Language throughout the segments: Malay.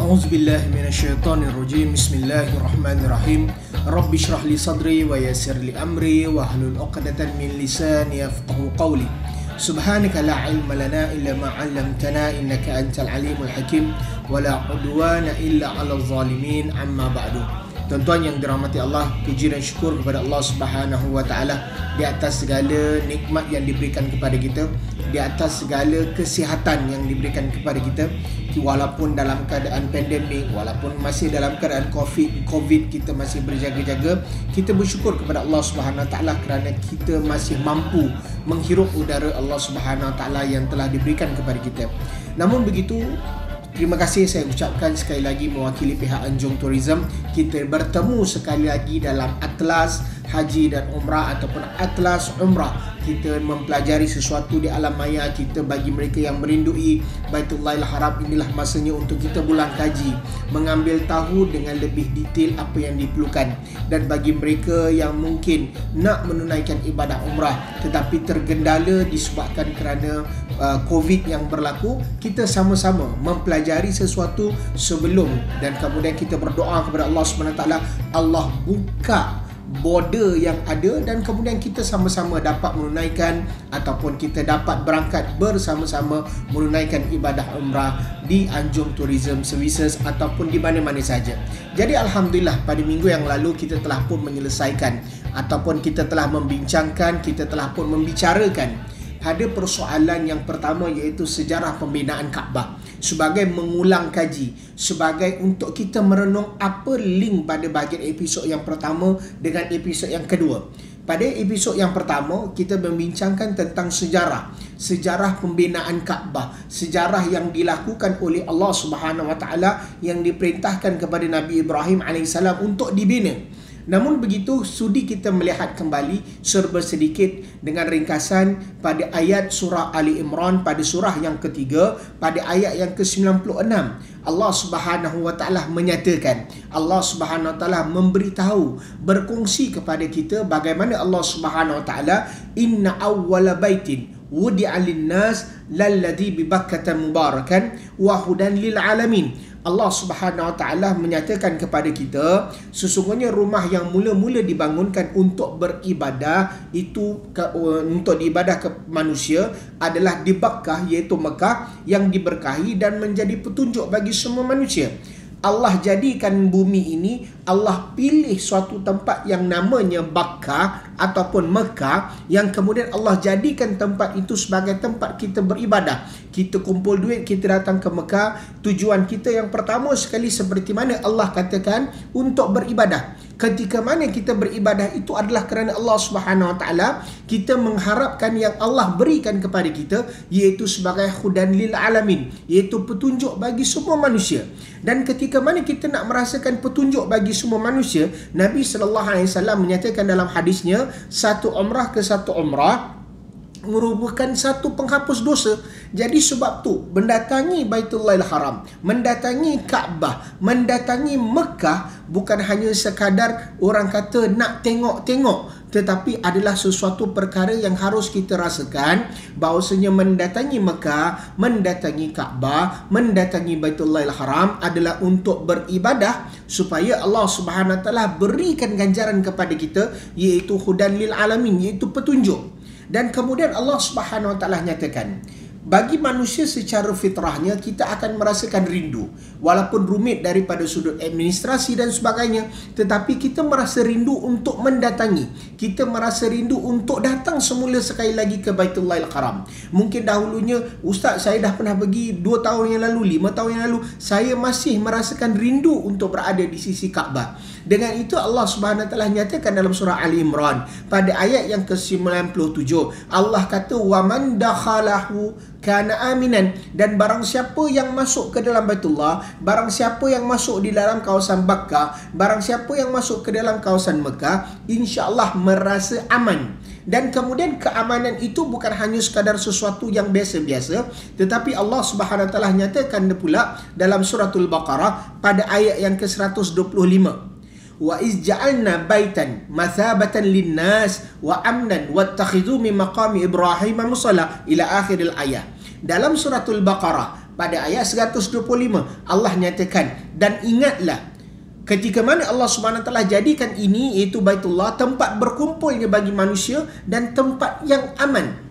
A'udzu billahi minasyaitonir rajim. Bismillahirrahmanirrahim. Rabbi shrah li sadri wa yassir li amri wa hlul 'uqdatam min lisani yafqahu qawli. Subhanaka la ilma lana illa ma 'allamtana innaka antal alimul hakim wa la 'udwana illa 'alal zalimin. Amma ba'du. Tuan-tuan yang dirahmati Allah, puji dan syukur kepada Allah Subhanahu wa taala di atas segala nikmat yang diberikan kepada kita, di atas segala kesihatan yang diberikan kepada kita. Walaupun dalam keadaan pandemik, walaupun masih dalam keadaan COVID, kita masih berjaga-jaga. Kita bersyukur kepada Allah Subhanahu wa taala kerana kita masih mampu menghirup udara Allah Subhanahu wa taala yang telah diberikan kepada kita. Namun begitu, terima kasih saya ucapkan sekali lagi mewakili pihak Anjung Tourism. Kita bertemu sekali lagi dalam Atlas Haji dan Umrah ataupun Atlas Umrah. Kita mempelajari sesuatu di alam maya kita. Bagi mereka yang merindui Baitullahil Haram, inilah masanya untuk kita bulan kaji, mengambil tahu dengan lebih detail apa yang diperlukan. Dan bagi mereka yang mungkin nak menunaikan ibadah umrah tetapi tergendala disebabkan kerana COVID yang berlaku, kita sama-sama mempelajari sesuatu sebelum dan kemudian kita berdoa kepada Allah SWT. Allah buka border yang ada dan kemudian kita sama-sama dapat menunaikan ataupun kita dapat berangkat bersama-sama menunaikan ibadah umrah di Anjung Tourism Services ataupun di mana-mana saja. Jadi alhamdulillah, pada minggu yang lalu kita telah pun menyelesaikan ataupun kita telah membincangkan, kita telah pun membicarakan pada persoalan yang pertama, iaitu sejarah pembinaan Kaabah. Sebagai mengulang kaji, sebagai untuk kita merenung apa link pada bahagian episod yang pertama dengan episod yang kedua. Pada episod yang pertama, kita membincangkan tentang sejarah pembinaan Kaabah, sejarah yang dilakukan oleh Allah Subhanahu Wa Taala yang diperintahkan kepada Nabi Ibrahim AS untuk dibina. Namun begitu, sudi kita melihat kembali serba sedikit dengan ringkasan pada ayat surah Ali Imran pada surah yang ketiga, pada ayat yang ke-96. Allah Subhanahu wa taala menyatakan, Allah Subhanahu wa taala memberitahu, berkongsi kepada kita bagaimana Allah Subhanahu wa taala, inna awwala baitin wudi'a lin-nas lalladhi bi Bakkah mubarakan wa hudan lil alamin. Allah Subhanahu wa taala menyatakan kepada kita, sesungguhnya rumah yang mula-mula dibangunkan untuk beribadah itu untuk diibadah ke manusia adalah di Bakkah, iaitu Mekah yang diberkahi dan menjadi petunjuk bagi semua manusia. Allah jadikan bumi ini, Allah pilih suatu tempat yang namanya Bakkah ataupun Mekah, yang kemudian Allah jadikan tempat itu sebagai tempat kita beribadah. Kita kumpul duit, kita datang ke Mekah. Tujuan kita yang pertama sekali, seperti mana Allah katakan, untuk beribadah. Ketika mana kita beribadah itu adalah kerana Allah Subhanahu Wa Taala. Kita mengharapkan yang Allah berikan kepada kita, iaitu sebagai hudan lil alamin, iaitu petunjuk bagi semua manusia. Dan ketika mana kita nak merasakan petunjuk bagi semua manusia, Nabi SAW menyatakan dalam hadisnya, satu umrah ke satu umrah merupakan satu penghapus dosa. Jadi sebab tu, mendatangi Baitullahil Haram, mendatangi Kaabah, mendatangi Mekah bukan hanya sekadar orang kata nak tengok-tengok, tetapi adalah sesuatu perkara yang harus kita rasakan, bahawasanya mendatangi Mekah, mendatangi Kaabah, mendatangi Baitullahil Haram adalah untuk beribadah supaya Allah Subhanahu Wa Taala berikan ganjaran kepada kita, iaitu hudan lil alamin, iaitu petunjuk. Dan kemudian Allah Subhanahu Wa Taala nyatakan, bagi manusia secara fitrahnya kita akan merasakan rindu, walaupun rumit daripada sudut administrasi dan sebagainya, tetapi kita merasa rindu untuk mendatangi. Kita merasa rindu untuk datang semula sekali lagi ke Baitullahil Haram. Mungkin dahulunya, Ustaz, saya dah pernah pergi 2 tahun yang lalu, 5 tahun yang lalu, saya masih merasakan rindu untuk berada di sisi Kaabah. Dengan itu Allah Subhanahu Wa Taala nyatakan dalam surah Ali Imran pada ayat yang ke-97, Allah kata, wa man dakhalahu kana aminan, dan barang siapa yang masuk ke dalam Baitullah, barang siapa yang masuk di dalam kawasan Bakkah, barang siapa yang masuk ke dalam kawasan Mekah, insya-Allah merasa aman. Dan kemudian keamanan itu bukan hanya sekadar sesuatu yang biasa-biasa, tetapi Allah Subhanahu Wa Taala nyatakan pula dalam suratul Baqarah pada ayat yang ke-125, wa iz ja'alna baitan mathabatan linnas wa amnan wattakhidhu min maqami Ibrahim musalla ila akhiril ayat. Dalam suratul Baqarah pada ayat 125 Allah nyatakan, dan ingatlah ketika mana Allah Subhanahu Wa Taala jadikan ini, iaitu Baitullah, tempat berkumpulnya bagi manusia dan tempat yang aman.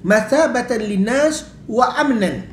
Mathabatan linnas wa amnan.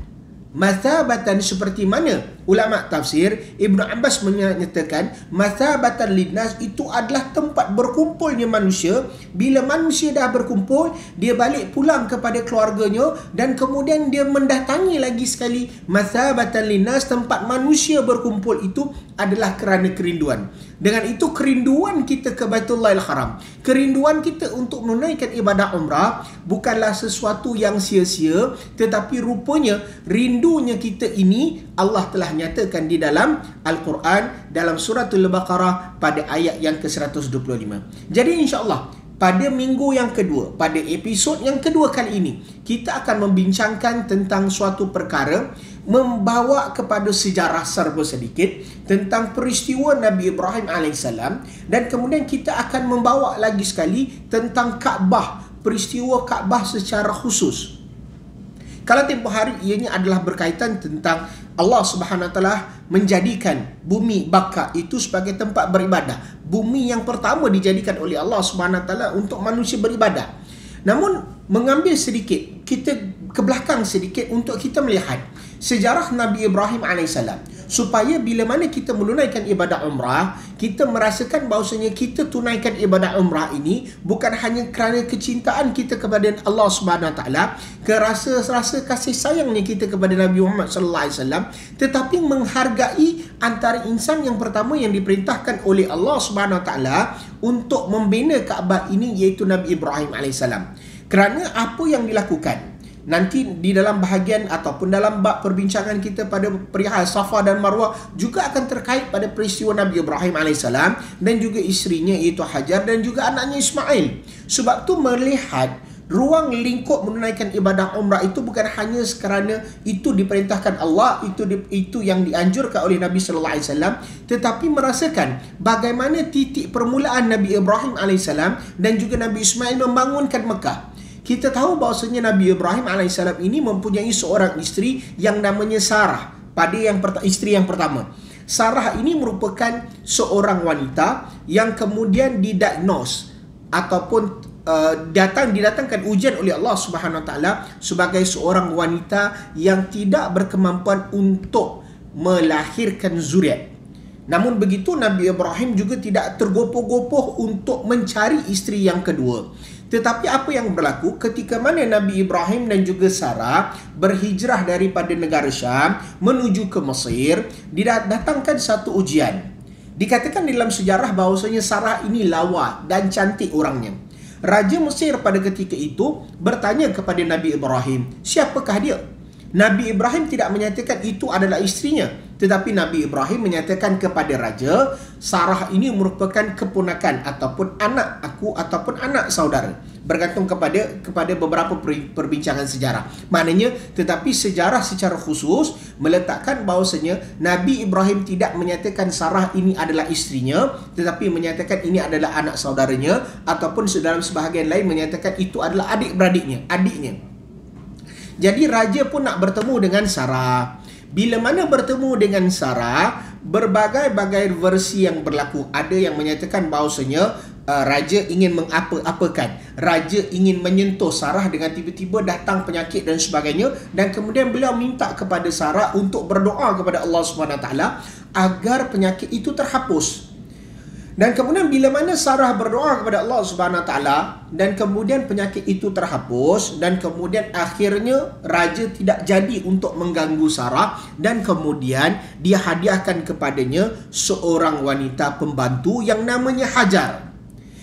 Mathabatan seperti mana? Ulama tafsir Ibnu Abbas menyatakan mathabatan linnas itu adalah tempat berkumpulnya manusia. Bila manusia dah berkumpul, dia balik pulang kepada keluarganya dan kemudian dia mendatangi lagi sekali. Mathabatan linnas, tempat manusia berkumpul itu adalah kerana kerinduan. Dengan itu kerinduan kita ke Baitullahil Haram, kerinduan kita untuk menunaikan ibadah umrah bukanlah sesuatu yang sia-sia, tetapi rupanya rindunya kita ini Allah telah nyatakan di dalam Al-Quran, dalam suratul Baqarah pada ayat yang ke-125. Jadi insya-Allah pada minggu yang kedua, pada episod yang kedua kali ini, kita akan membincangkan tentang suatu perkara, membawa kepada sejarah serba sedikit tentang peristiwa Nabi Ibrahim AS, dan kemudian kita akan membawa lagi sekali tentang Kaabah, peristiwa Kaabah secara khusus. Kalau tempoh hari ianya adalah berkaitan tentang Allah Subhanahu Wa Taala menjadikan bumi Baka itu sebagai tempat beribadah. Bumi yang pertama dijadikan oleh Allah Subhanahu Wa Taala untuk manusia beribadah. Namun mengambil sedikit, kita ke belakang sedikit untuk kita melihat sejarah Nabi Ibrahim AS, supaya bila mana kita menunaikan ibadah umrah, kita merasakan bahawasanya kita tunaikan ibadah umrah ini bukan hanya kerana kecintaan kita kepada Allah Subhanahu Wa Taala, rasa kasih sayangnya kita kepada Nabi Muhammad sallallahu alaihi wasallam, tetapi menghargai antara insan yang pertama yang diperintahkan oleh Allah Subhanahu Wa Taala untuk membina Kaabah ini, iaitu Nabi Ibrahim AS. Kerana apa yang dilakukan nanti di dalam bahagian ataupun dalam bab perbincangan kita pada perihal Safa dan Marwah juga akan terkait pada peristiwa Nabi Ibrahim AS dan juga isterinya iaitu Hajar dan juga anaknya Ismail. Sebab tu melihat ruang lingkup menunaikan ibadah umrah itu bukan hanya kerana itu diperintahkan Allah, itu yang dianjurkan oleh Nabi sallallahu alaihi wasallam, tetapi merasakan bagaimana titik permulaan Nabi Ibrahim AS dan juga Nabi Ismail membangunkan Mekah. Kita tahu bahawasanya Nabi Ibrahim AS ini mempunyai seorang isteri yang namanya Sarah. Pada isteri yang pertama, Sarah ini merupakan seorang wanita yang kemudian didiagnos ataupun didatangkan ujian oleh Allah Subhanahu Wa Taala sebagai seorang wanita yang tidak berkemampuan untuk melahirkan zuriat. Namun begitu, Nabi Ibrahim juga tidak tergopoh-gopoh untuk mencari isteri yang kedua. Tetapi apa yang berlaku ketika mana Nabi Ibrahim dan juga Sarah berhijrah daripada negara Syam menuju ke Mesir, didatangkan satu ujian. Dikatakan dalam sejarah bahawasanya Sarah ini lawa dan cantik orangnya. Raja Mesir pada ketika itu bertanya kepada Nabi Ibrahim, siapakah dia? Nabi Ibrahim tidak menyatakan itu adalah isterinya, tetapi Nabi Ibrahim menyatakan kepada raja, Sarah ini merupakan keponakan ataupun anak aku ataupun anak saudara. Bergantung kepada beberapa perbincangan sejarah. Maknanya, tetapi sejarah secara khusus meletakkan bahawasanya Nabi Ibrahim tidak menyatakan Sarah ini adalah isterinya, tetapi menyatakan ini adalah anak saudaranya, ataupun dalam sebahagian lain menyatakan itu adalah adiknya. Jadi raja pun nak bertemu dengan Sarah. Bila mana bertemu dengan Sarah, berbagai-bagai versi yang berlaku. Ada yang menyatakan bahawasanya raja ingin mengapa-apakan. Raja ingin menyentuh Sarah dengan tiba-tiba datang penyakit dan sebagainya, dan kemudian beliau minta kepada Sarah untuk berdoa kepada Allah SWT agar penyakit itu terhapus. Dan kemudian bila mana Sarah berdoa kepada Allah SWT dan kemudian penyakit itu terhapus, dan kemudian akhirnya raja tidak jadi untuk mengganggu Sarah, dan kemudian dia hadiahkan kepadanya seorang wanita pembantu yang namanya Hajar.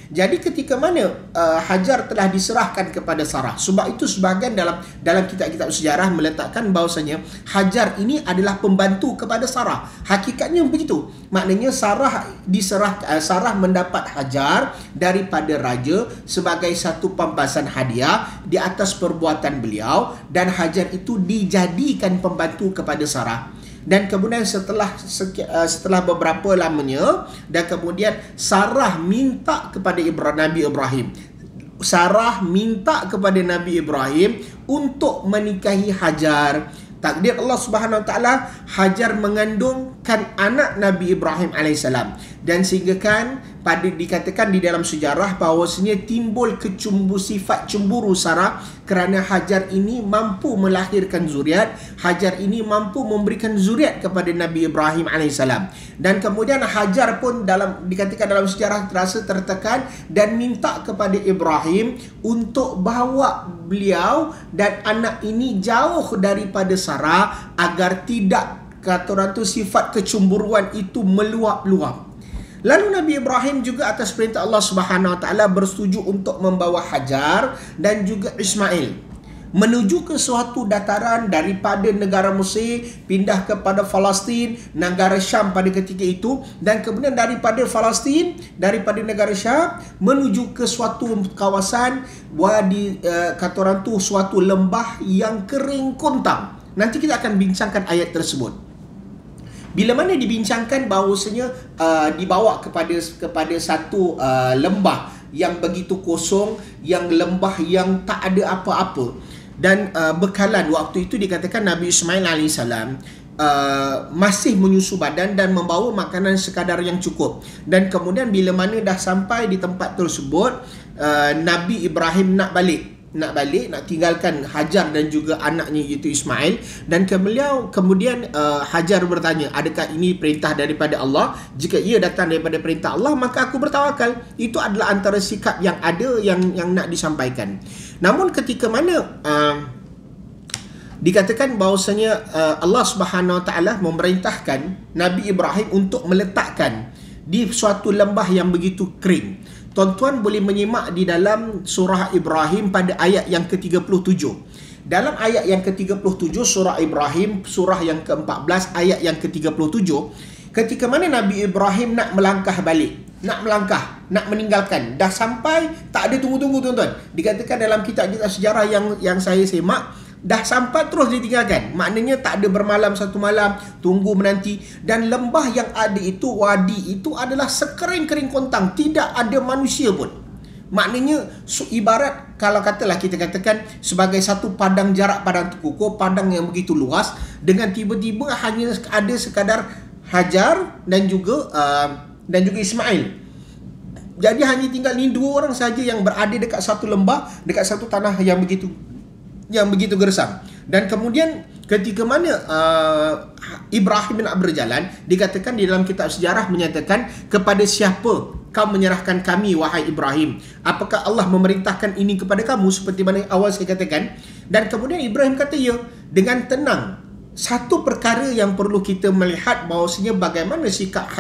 Jadi ketika mana Hajar telah diserahkan kepada Sarah, sebab itu sebahagian dalam kitab-kitab sejarah meletakkan bahawasanya Hajar ini adalah pembantu kepada Sarah. Hakikatnya begitu. Maknanya Sarah mendapat Hajar daripada raja sebagai satu pembahasan hadiah di atas perbuatan beliau, dan Hajar itu dijadikan pembantu kepada Sarah. Dan kemudian setelah beberapa lamanya, dan kemudian Sarah minta kepada Nabi Ibrahim. Sarah minta kepada Nabi Ibrahim untuk menikahi Hajar. Takdir Allah Subhanahu Wa Taala, Hajar mengandungkan anak Nabi Ibrahim alaihissalam, dan sehingga kan dikatakan di dalam sejarah bahawasanya timbul sifat cemburu Sarah kerana Hajar ini mampu melahirkan zuriat, Hajar ini mampu memberikan zuriat kepada Nabi Ibrahim alaihissalam. Dan kemudian Hajar pun dikatakan dalam sejarah terasa tertekan dan minta kepada Ibrahim untuk bawa beliau dan anak ini jauh daripada Sarah agar tidak, kata orang tu, sifat kecemburuan itu meluap-luap. Lalu Nabi Ibrahim juga atas perintah Allah Subhanahu Wa Taala bersetuju untuk membawa Hajar dan juga Ismail menuju ke suatu dataran daripada negara Mesir pindah kepada Palestin, negara Syam pada ketika itu, dan kemudian daripada Palestin, daripada negara Syam menuju ke suatu kawasan wadi, kata orang tu, suatu lembah yang kering kontang. Nanti kita akan bincangkan ayat tersebut. Bila mana dibincangkan bahawasanya dibawa kepada satu lembah yang begitu kosong, yang lembah yang tak ada apa-apa, dan bekalan waktu itu dikatakan Nabi Ismail alaihissalam masih menyusu badan dan membawa makanan sekadar yang cukup. Dan kemudian bila mana dah sampai di tempat tersebut, Nabi Ibrahim nak tinggalkan Hajar dan juga anaknya iaitu Ismail. Dan kemudian Hajar bertanya, adakah ini perintah daripada Allah? Jika ia datang daripada perintah Allah, maka aku bertawakal. Itu adalah antara sikap yang ada yang nak disampaikan. Namun ketika mana dikatakan bahawasanya Allah Subhanahu Wa Taala memerintahkan Nabi Ibrahim untuk meletakkan di suatu lembah yang begitu kering. Tuan-tuan boleh menyimak di dalam surah Ibrahim pada ayat yang ke-37. Dalam ayat yang ke-37 surah Ibrahim, surah yang ke-14 ayat yang ke-37, ketika mana Nabi Ibrahim nak melangkah balik, nak meninggalkan, dah sampai, tak ada tunggu-tunggu tuan-tuan. Dikatakan dalam kitab-kitab sejarah yang saya semak, dah sampai terus ditinggalkan. Maknanya tak ada bermalam satu malam, tunggu menanti. Dan lembah yang ada itu, wadi itu adalah sekering-kering kontang, tidak ada manusia pun. Maknanya ibarat, kalau katalah kita katakan sebagai satu padang jarak padang terkukuh, padang yang begitu luas, dengan tiba-tiba hanya ada sekadar Hajar dan juga Ismail. Jadi hanya tinggal ni dua orang saja yang berada dekat satu lembah, dekat satu tanah yang begitu gersam. Dan kemudian ketika mana Ibrahim nak berjalan, dikatakan di dalam kitab sejarah menyatakan, kepada siapa kau menyerahkan kami wahai Ibrahim? Apakah Allah memerintahkan ini kepada kamu seperti mana awal saya katakan? Dan kemudian Ibrahim kata ya, dengan tenang. Satu perkara yang perlu kita melihat bahawasanya bagaimana sikap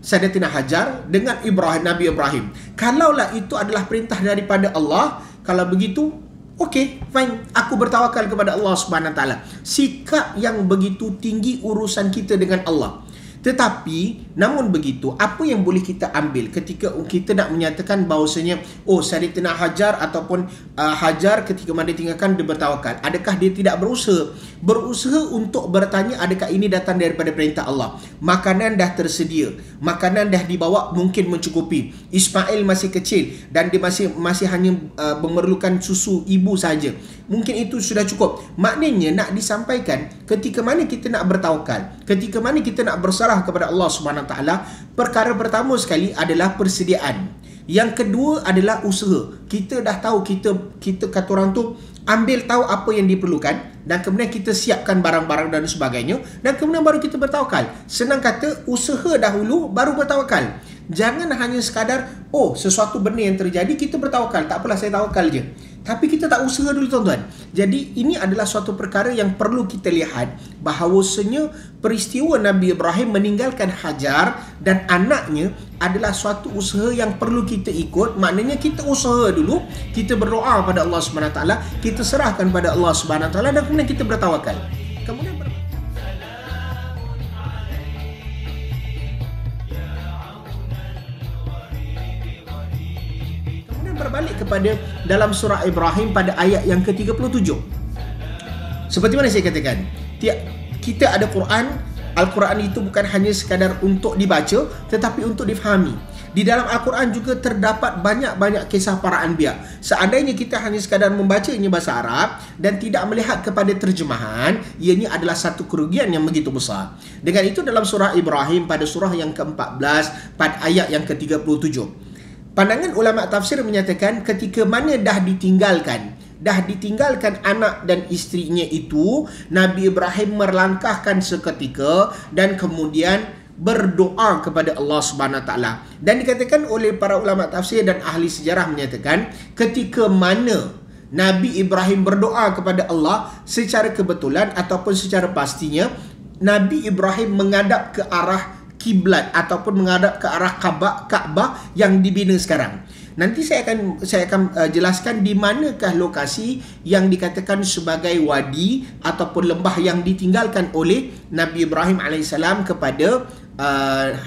Sayyidatina Hajar dengan Nabi Ibrahim. Kalaulah itu adalah perintah daripada Allah, kalau begitu, okey, fine, aku bertawakal kepada Allah Subhanahu Wa Taala. Sikap yang begitu tinggi urusan kita dengan Allah. Tetapi, namun begitu, apa yang boleh kita ambil ketika kita nak menyatakan bahawasanya, Sayyidatina Hajar ataupun Hajar ketika mana tinggalkan dia bertawakal. Adakah dia tidak berusaha untuk bertanya adakah ini datang daripada perintah Allah? Makanan dah tersedia, makanan dah dibawa mungkin mencukupi. Ismail masih kecil dan dia masih hanya memerlukan susu ibu saja. Mungkin itu sudah cukup. Maknanya nak disampaikan ketika mana kita nak bertawakal, ketika mana kita nak berserah kepada Allah Subhanahu Wa Taala, perkara pertama sekali adalah persediaan. Yang kedua adalah usaha. Kita dah tahu, kita kata orang tu ambil tahu apa yang diperlukan, dan kemudian kita siapkan barang-barang dan sebagainya, dan kemudian baru kita bertawakal. Senang kata, usaha dahulu baru bertawakal. Jangan hanya sekadar sesuatu benda yang terjadi kita bertawakal, tak apalah saya tawakal je, tapi kita tak usaha dulu tuan-tuan. Jadi ini adalah suatu perkara yang perlu kita lihat, bahawasanya peristiwa Nabi Ibrahim meninggalkan Hajar dan anaknya adalah suatu usaha yang perlu kita ikut. Maknanya kita usaha dulu, kita berdoa pada Allah Subhanahu Wa Taala, kita serahkan pada Allah Subhanahu Wa Taala, dan kemudian kita bertawakal. Kemudian berbalik kepada dalam surah Ibrahim pada ayat yang ke-37. Seperti mana saya katakan, kita ada Quran. Al-Quran itu bukan hanya sekadar untuk dibaca, tetapi untuk difahami. Di dalam Al-Quran juga terdapat banyak-banyak kisah para anbiya. Seandainya kita hanya sekadar membacanya bahasa Arab dan tidak melihat kepada terjemahan, ianya adalah satu kerugian yang begitu besar. Dengan itu dalam surah Ibrahim pada surah yang ke-14 pada ayat yang ke-37, pandangan ulama tafsir menyatakan ketika mana dah ditinggalkan anak dan isterinya itu, Nabi Ibrahim melangkahkan seketika dan kemudian berdoa kepada Allah Subhanahu Wa Taala. Dan dikatakan oleh para ulama tafsir dan ahli sejarah menyatakan ketika mana Nabi Ibrahim berdoa kepada Allah, secara kebetulan ataupun secara pastinya Nabi Ibrahim menghadap ke arah kiblat ataupun menghadap ke arah Kaabah yang dibina sekarang. Nanti saya akan jelaskan di manakah lokasi yang dikatakan sebagai wadi ataupun lembah yang ditinggalkan oleh Nabi Ibrahim AS kepada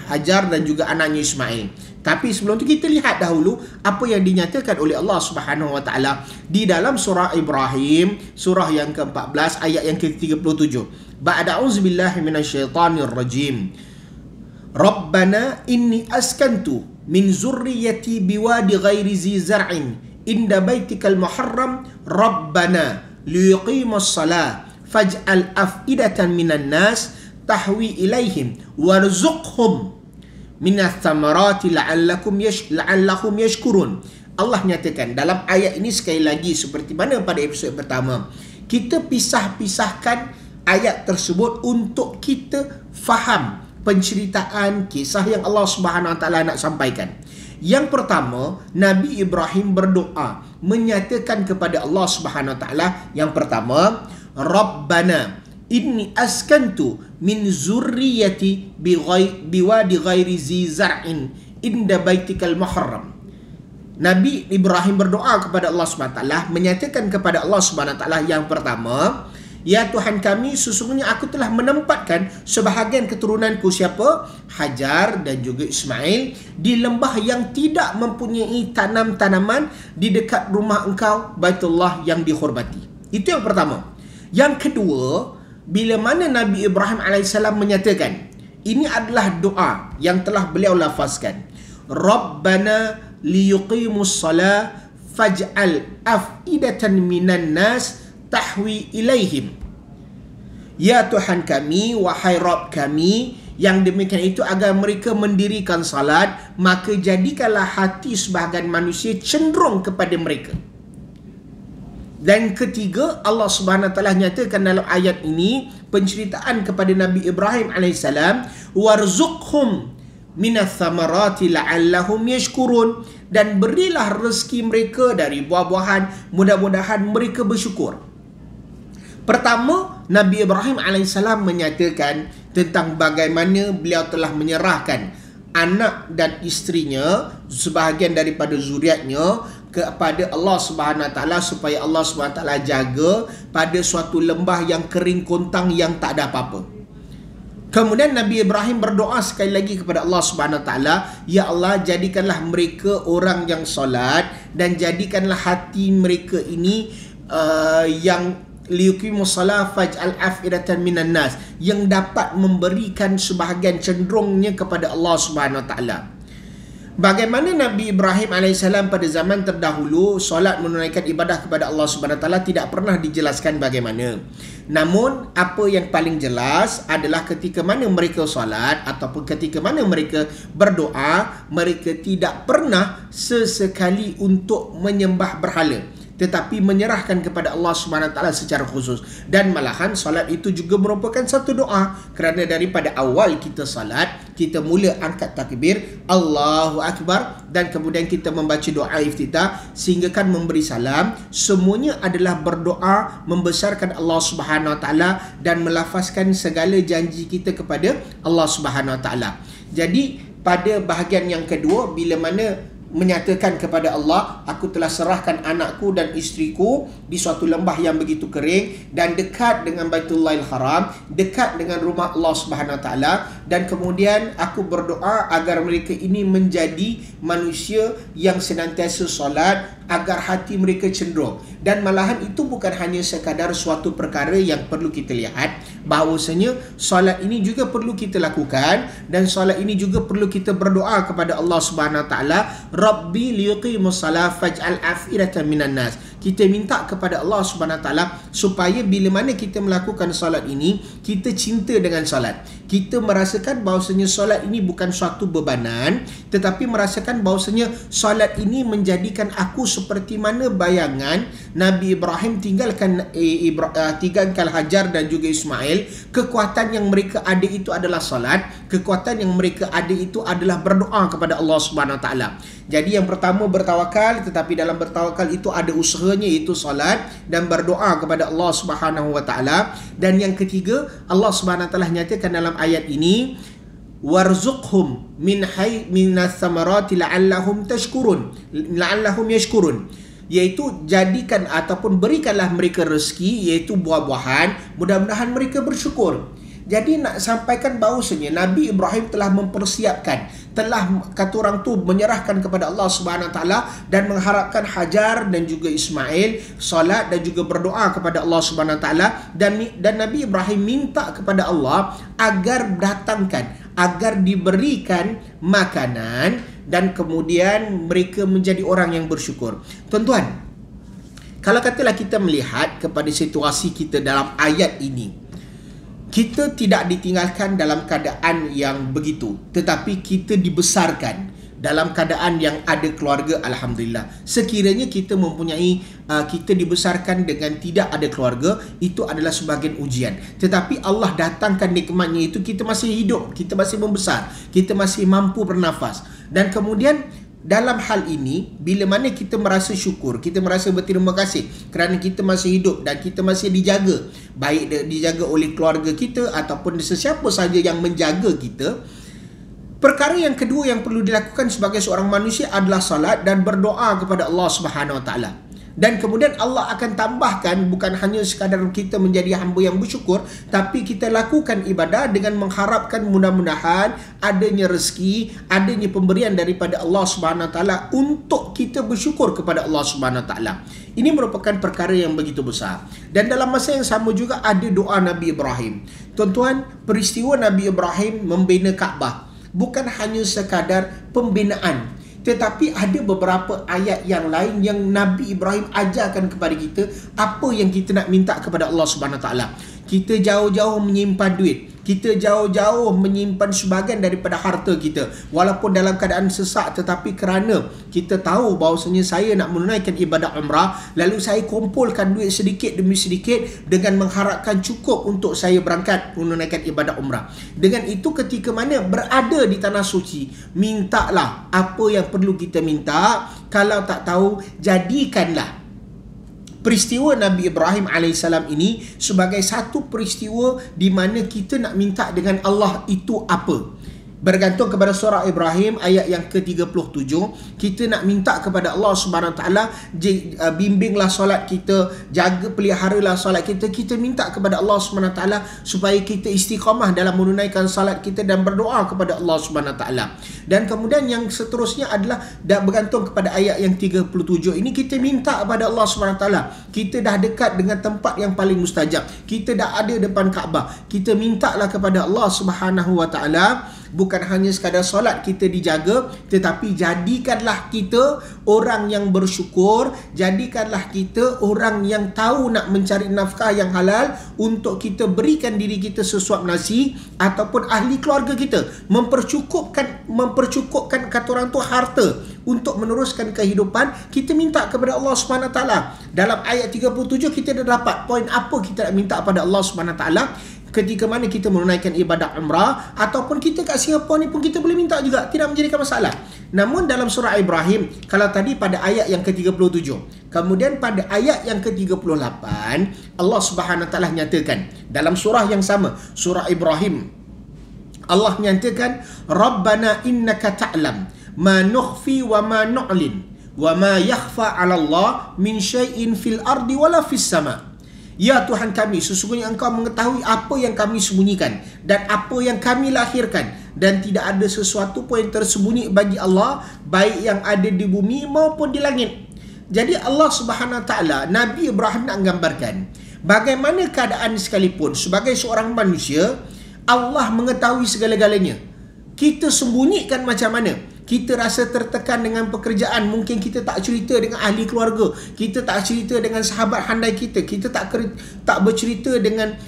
Hajar dan juga anaknya Ismail. Tapi sebelum itu kita lihat dahulu apa yang dinyatakan oleh Allah Subhanahu Wa Taala di dalam surah Ibrahim, surah yang ke-14 ayat yang ke-37. Ba'da auzubillahi minasyaitonir rajim. Rabbana inni askantu min zurriyyati biwadi ghairi zi zar'in inda baitikal muharram rabbana liyuqimus salah faj'al af'idatan minan nas tahwi ilaihim warzuqhum minats thamarati la'allahum yashkurun. Allah nyatakan dalam ayat ini sekali lagi seperti mana pada episod pertama, kita pisahkan ayat tersebut untuk kita faham penceritaan kisah yang Allah Subhanahu Wa Taala nak sampaikan. Yang pertama, Nabi Ibrahim berdoa menyatakan kepada Allah Subhanahu Wa Taala, yang pertama, Rabbana inni askantu min zurriyyati biwadi ghairi zi zar'in inda baitikal muharram. Nabi Ibrahim berdoa kepada Allah Subhanahu Wa Taala, menyatakan kepada Allah Subhanahu Wa Taala yang pertama, ya Tuhan kami, sesungguhnya aku telah menempatkan sebahagian keturunanku, siapa? Hajar dan juga Ismail, di lembah yang tidak mempunyai tanam-tanaman di dekat rumah engkau, Baitullah yang dihormati. Itu yang pertama. Yang kedua, bila mana Nabi Ibrahim AS menyatakan, ini adalah doa yang telah beliau lafazkan, Rabbana liyuqimus salah faj'al af'idatan minan nas tahwi ilaihim. Ya Tuhan kami, wahai Rabb kami, yang demikian itu agar mereka mendirikan salat, maka jadikanlah hati sebahagian manusia cenderung kepada mereka. Dan ketiga, Allah Subhanahu Wa Taala nyatakan dalam ayat ini penceritaan kepada Nabi Ibrahim AS, warzuqhum minats thamarati la'allahum yashkurun, dan berilah rezeki mereka dari buah-buahan, mudah-mudahan mereka bersyukur. Pertama, Nabi Ibrahim AS menyatakan tentang bagaimana beliau telah menyerahkan anak dan isterinya, sebahagian daripada zuriatnya, kepada Allah Subhanahu Wa Taala supaya Allah Subhanahu Wa Taala jaga pada suatu lembah yang kering kontang yang tak ada apa-apa. Kemudian Nabi Ibrahim berdoa sekali lagi kepada Allah Subhanahu Wa Taala, ya Allah, jadikanlah mereka orang yang solat dan jadikanlah hati mereka ini yang liyuqimus salah faj'al af'idatan minan nas, yang dapat memberikan sebahagian cenderungnya kepada Allah Subhanahu Wa Taala. Bagaimana Nabi Ibrahim AS pada zaman terdahulu solat menunaikan ibadah kepada Allah Subhanahu Wa Taala tidak pernah dijelaskan bagaimana. Namun apa yang paling jelas adalah ketika mana mereka solat ataupun ketika mana mereka berdoa, mereka tidak pernah sesekali untuk menyembah berhala, tetapi menyerahkan kepada Allah Subhanahu Wa Taala secara khusus. Dan malahan solat itu juga merupakan satu doa, kerana daripada awal kita solat, kita mula angkat takbir Allahu Akbar, dan kemudian kita membaca doa iftitah sehingga kan memberi salam, semuanya adalah berdoa membesarkan Allah Subhanahu Wa Taala dan melafazkan segala janji kita kepada Allah Subhanahu Wa Taala. Jadi pada bahagian yang kedua, bila mana menyatakan kepada Allah, aku telah serahkan anakku dan isteriku di suatu lembah yang begitu kering dan dekat dengan Baitullahil Haram, dekat dengan rumah Allah Subhanahu Wa Taala, dan kemudian aku berdoa agar mereka ini menjadi manusia yang senantiasa solat, agar hati mereka cenderung. Dan malahan itu bukan hanya sekadar suatu perkara yang perlu kita lihat, bahawasanya solat ini juga perlu kita lakukan, dan solat ini juga perlu kita berdoa kepada Allah Subhanahu Wa Taala, Rabbi liqimus salat faj'al af'idatan minan nas. Kita minta kepada Allah Subhanahu Wa Taala supaya bila mana kita melakukan solat ini, kita cinta dengan solat. Kita merasakan bahawasanya solat ini bukan suatu bebanan, tetapi merasakan bahawasanya solat ini menjadikan aku seperti mana bayangan Nabi Ibrahim tinggalkan Hajar dan juga Ismail. Kekuatan yang mereka ada itu adalah solat. Kekuatan yang mereka ada itu adalah berdoa kepada Allah Subhanahu Wa Taala. Jadi yang pertama bertawakal, tetapi dalam bertawakal itu ada usahanya, iaitu solat dan berdoa kepada Allah Subhanahu Wa Taala. Dan yang ketiga, Allah Subhanahu Wa Taala nyatakan dalam ayat ini, warzuqhum minas samarati la'allahum yashkurun, iaitu jadikan ataupun berikanlah mereka rezeki, iaitu buah-buahan, mudah-mudahan mereka bersyukur. Jadi nak sampaikan bahawasanya Nabi Ibrahim telah mempersiapkan, telah kata orang tu menyerahkan kepada Allah Subhanahu Wa Taala dan mengharapkan Hajar dan juga Ismail solat dan juga berdoa kepada Allah Subhanahu Wa Taala, dan Nabi Ibrahim minta kepada Allah agar agar diberikan makanan dan kemudian mereka menjadi orang yang bersyukur. Tuan-tuan, kalau katalah kita melihat kepada situasi kita dalam ayat ini, kita tidak ditinggalkan dalam keadaan yang begitu, tetapi kita dibesarkan dalam keadaan yang ada keluarga, alhamdulillah. Sekiranya kita mempunyai kita dibesarkan dengan tidak ada keluarga, itu adalah sebahagian ujian. Tetapi Allah datangkan nikmatnya itu, kita masih hidup, kita masih membesar, kita masih mampu bernafas. Dan kemudian dalam hal ini, bila mana kita merasa syukur, kita merasa berterima kasih kerana kita masih hidup dan kita masih dijaga, baik dijaga oleh keluarga kita ataupun sesiapa sahaja yang menjaga kita. Perkara yang kedua yang perlu dilakukan sebagai seorang manusia adalah salat dan berdoa kepada Allah Subhanahu Wa Taala. Dan kemudian Allah akan tambahkan, bukan hanya sekadar kita menjadi hamba yang bersyukur, tapi kita lakukan ibadah dengan mengharapkan mudah-mudahan adanya rezeki, adanya pemberian daripada Allah Subhanahu Wa Taala untuk kita bersyukur kepada Allah Subhanahu Wa Taala. Ini merupakan perkara yang begitu besar. Dan dalam masa yang sama juga ada doa Nabi Ibrahim. Tuan-tuan, peristiwa Nabi Ibrahim membina Kaabah bukan hanya sekadar pembinaan, tetapi ada beberapa ayat yang lain yang Nabi Ibrahim ajarkan kepada kita apa yang kita nak minta kepada Allah Subhanahu Wa Taala. Kita jauh-jauh menyimpan duit, kita jauh-jauh menyimpan sebahagian daripada harta kita, walaupun dalam keadaan sesak, tetapi kerana kita tahu bahawasanya saya nak menunaikan ibadah umrah, lalu saya kumpulkan duit sedikit demi sedikit dengan mengharapkan cukup untuk saya berangkat menunaikan ibadah umrah. Dengan itu, ketika mana berada di tanah suci, mintalah apa yang perlu kita minta. Kalau tak tahu, jadikanlah peristiwa Nabi Ibrahim AS ini sebagai satu peristiwa di mana kita nak minta dengan Allah itu apa. Bergantung kepada surah Ibrahim ayat yang ke-37, kita nak minta kepada Allah Subhanahu Wa Taala, bimbinglah solat kita, jaga peliharalah solat kita. Kita minta kepada Allah Subhanahu Wa Taala supaya kita istiqamah dalam menunaikan solat kita dan berdoa kepada Allah Subhanahu Wa Taala. Dan kemudian yang seterusnya adalah bergantung kepada ayat yang 37 ini, kita minta kepada Allah Subhanahu Wa Taala. Kita dah dekat dengan tempat yang paling mustajab, kita dah ada depan Kaabah, kita mintalah kepada Allah Subhanahu Wa Taala. Bukan hanya sekadar solat kita dijaga, tetapi jadikanlah kita orang yang bersyukur, jadikanlah kita orang yang tahu nak mencari nafkah yang halal untuk kita berikan diri kita sesuap nasi ataupun ahli keluarga kita, mempercukupkan kata orang tu harta untuk meneruskan kehidupan. Kita minta kepada Allah Subhanahu Wa Taala. Dalam ayat 37 kita dah dapat poin apa kita nak minta pada Allah Subhanahu Wa Taala. Ketika mana kita menunaikan ibadah umrah ataupun kita kat Singapura ni pun kita boleh minta juga, tidak menjadikan masalah. Namun dalam surah Ibrahim, kalau tadi pada ayat yang ke-37, kemudian pada ayat yang ke-38 Allah Subhanahu Wa Taala nyatakan dalam surah yang sama, surah Ibrahim, Allah nyatakan, Rabbana innaka ta'lam ma nukhfi wa ma nu'lin wa ma yakhfa 'ala Allah min syai'in fil ardi wala fis sama', Ya Tuhan kami, sesungguhnya Engkau mengetahui apa yang kami sembunyikan dan apa yang kami lahirkan, dan tidak ada sesuatu pun yang tersembunyi bagi Allah, baik yang ada di bumi maupun di langit. Jadi Allah Subhanahu Wa Taala, Nabi Ibrahim nak gambarkan bagaimana keadaan sekalipun sebagai seorang manusia, Allah mengetahui segala-galanya. Kita sembunyikan macam mana, kita rasa tertekan dengan pekerjaan, mungkin kita tak cerita dengan ahli keluarga, kita tak cerita dengan sahabat handai kita, kita tak bercerita dengan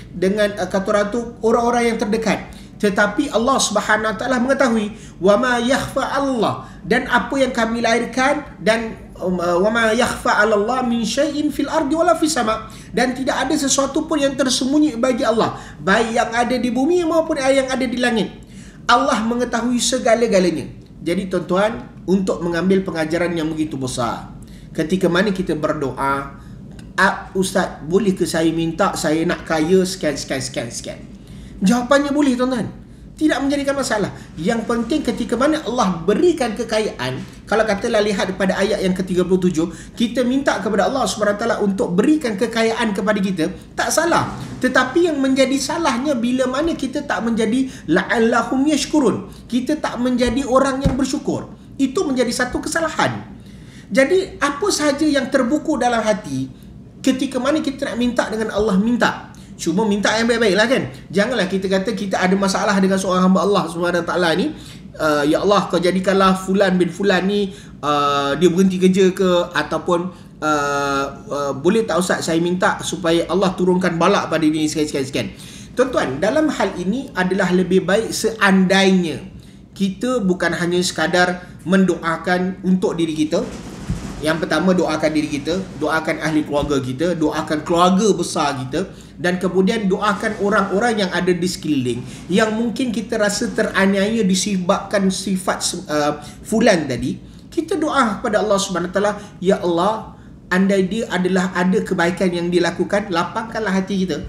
kata orang tu orang-orang yang terdekat. Tetapi Allah Subhanahu Wa Taala mengetahui, wa ma yakhfa Allah, dan apa yang kami lahirkan, dan wa ma yakhfa 'ala Allah min syai'in fil ardi wala fis sama, dan tidak ada sesuatu pun yang tersembunyi bagi Allah, baik yang ada di bumi maupun yang ada di langit. Allah mengetahui segala-galanya. Jadi tuan-tuan, untuk mengambil pengajaran yang begitu besar, ketika mana kita berdoa, Ustaz, boleh ke saya minta saya nak kaya sekian. Jawapannya boleh tuan-tuan, tidak menjadikan masalah. Yang penting ketika mana Allah berikan kekayaan, kalau katalah lihat pada ayat yang ke-37, kita minta kepada Allah SWT untuk berikan kekayaan kepada kita, tak salah. Tetapi yang menjadi salahnya bila mana kita tak menjadi la'allahum yashkurun, kita tak menjadi orang yang bersyukur. Itu menjadi satu kesalahan. Jadi apa sahaja yang terbuku dalam hati, ketika mana kita nak minta dengan Allah, minta. Cuma minta yang baik-baik lah kan. Janganlah kita kata kita ada masalah dengan seorang hamba Allah SWT ni, ya Allah, kau jadikanlah fulan bin fulan ni dia berhenti kerja ke, ataupun boleh tak Ustaz saya minta supaya Allah turunkan balak pada dia sekian. Tuan-tuan, dalam hal ini adalah lebih baik seandainya kita bukan hanya sekadar mendoakan untuk diri kita. Yang pertama, doakan diri kita, doakan ahli keluarga kita, doakan keluarga besar kita, dan kemudian doakan orang-orang yang ada di sekeliling yang mungkin kita rasa teraniaya disebabkan sifat fulan tadi. Kita doa kepada Allah Subhanahu Wa Taala, ya Allah, andai dia adalah ada kebaikan yang dilakukan, lapangkanlah hati kita.